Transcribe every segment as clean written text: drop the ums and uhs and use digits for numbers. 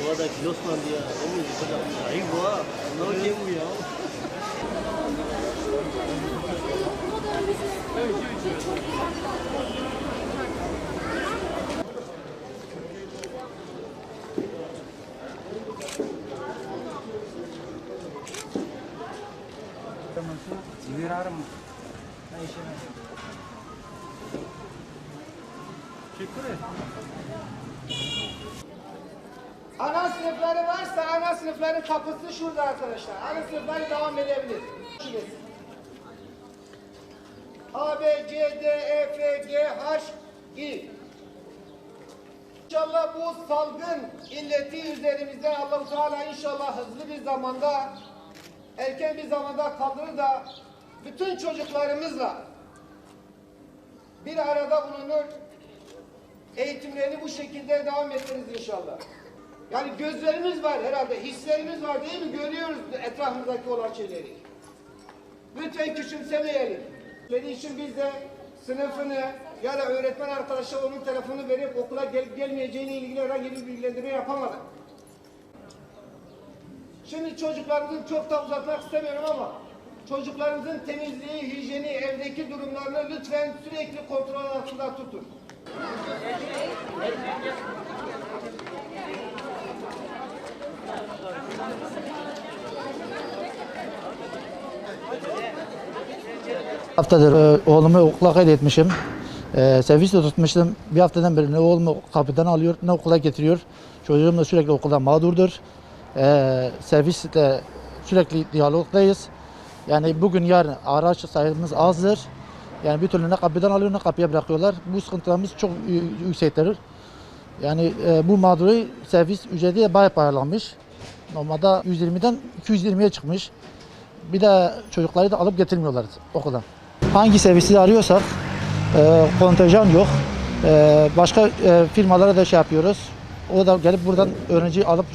Ada kilos man dia. Ini sudah naik gua. No game ya. Ana sınıfları varsa ana sınıfların kapısı şurada arkadaşlar. Ana sınıfları devam edebilir. A, B, C, D, E, F, G, H, I. İnşallah bu salgın illeti üzerimizden Allah-u Teala inşallah hızlı bir zamanda, erken bir zamanda kaldırır da bütün çocuklarımızla bir arada bulunur, eğitimlerini bu şekilde devam ettiririz inşallah. Yani gözlerimiz var herhalde, hislerimiz var değil mi? Görüyoruz etrafımızdaki olan şeyleri. Lütfen küçümsemeyelim. Senin için biz de sınıfını ya da öğretmen arkadaşa onun telefonunu verip okula gelip gelmeyeceğine ilgili herhangi bir bilgilendirme yapamadık. Şimdi çocuklarımızın çok da uzatmak istemiyorum ama çocuklarımızın temizliği, hijyeni, evdeki durumlarını lütfen sürekli kontrol altında tutun. Haftadır oğlumu okula kaydetmişim. Servis de tutmuştum. Bir haftadan beri ne oğlumu kapıdan alıyor ne okula getiriyor. Çocuğum da sürekli okulda mağdurdur. Servisle sürekli diyalogdayız. Yani bugün yarın araç sayımız azdır. Yani bir türlü ne kapıdan alıyor ne kapıya bırakıyorlar. Bu sıkıntılarımız çok yüksektir. Yani bu mağduri servis ücreti de bayağı pahalanmış. Normalde 120'den 220'ye çıkmış. Bir de çocukları da alıp getirmiyorlar okuldan. Hangi servisi arıyorsak kontenjan yok. Başka firmalara da şey yapıyoruz. O da gelip buradan öğrenci alıp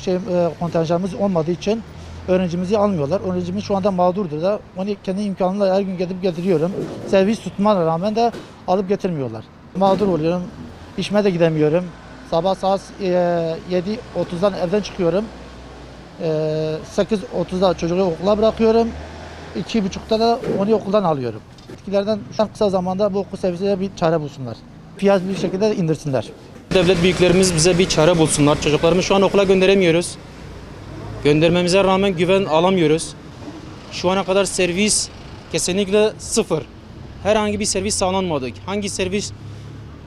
kontenjanımız olmadığı için öğrencimizi almıyorlar. Öğrencimiz şu anda mağdurdur da onu kendi imkanımla her gün gidip getiriyorum. Servis tutmana rağmen de alıp getirmiyorlar. Mağdur oluyorum. İşime de gidemiyorum. Sabah saat 7.30'dan evden çıkıyorum. 8.30'da çocuğu okula bırakıyorum. 2.30'da da onu okuldan alıyorum. Etkilerden şu an kısa zamanda bu okul servisine bir çare bulsunlar. Fiyat bir şekilde indirsinler. Devlet büyüklerimiz bize bir çare bulsunlar. Çocuklarımızı şu an okula gönderemiyoruz. Göndermemize rağmen güven alamıyoruz. Şu ana kadar servis kesinlikle sıfır. Herhangi bir servis sağlanmadı. Hangi servis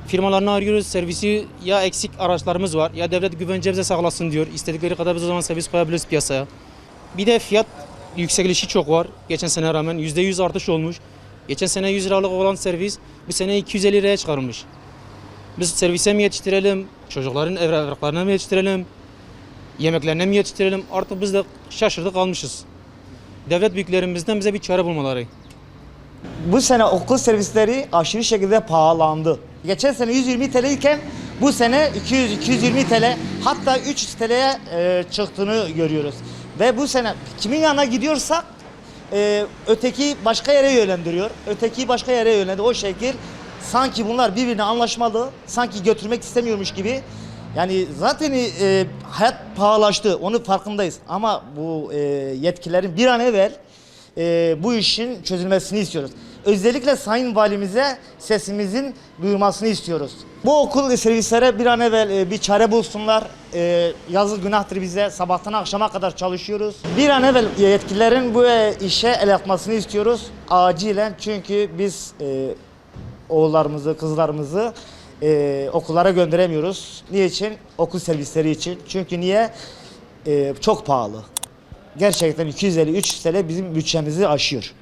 firmalarını arıyoruz, servisi ya eksik araçlarımız var ya devlet güvencemize sağlasın diyor. İstedikleri kadar biz o zaman servis koyabiliriz piyasaya. Bir de fiyat yükselişi çok var. Geçen sene rağmen %100 artış olmuş. Geçen sene 100 liralık olan servis bu sene 250 liraya çıkarılmış. Biz servise mi yetiştirelim, çocukların evraklarına mı yetiştirelim, yemeklerine mi yetiştirelim? Artık biz de şaşırdık kalmışız. Devlet büyüklerimizden bize bir çare bulmaları. Bu sene okul servisleri aşırı şekilde pahalandı. Geçen sene 120 TL iken bu sene 200-220 TL hatta 300 TL'ye çıktığını görüyoruz. Ve bu sene kimin yanına gidiyorsak öteki başka yere yönlendiriyor. Öteki başka yere yönlendiriyor. O şekil sanki bunlar birbirine anlaşmalı, sanki götürmek istemiyormuş gibi. Yani zaten hayat pahalaştı, onun farkındayız. Ama bu yetkilerin bir an evvel bu işin çözülmesini istiyoruz. Özellikle Sayın Valimize sesimizin duyulmasını istiyoruz. Bu okul servislere bir an evvel bir çare bulsunlar. Yazık günahtır bize. Sabahtan akşama kadar çalışıyoruz. Bir an evvel yetkililerin bu işe el atmasını istiyoruz. Acilen, çünkü biz oğullarımızı, kızlarımızı okullara gönderemiyoruz. Niçin? Okul servisleri için. Çünkü niye? Çok pahalı. Gerçekten 250-300 TL bizim bütçemizi aşıyor.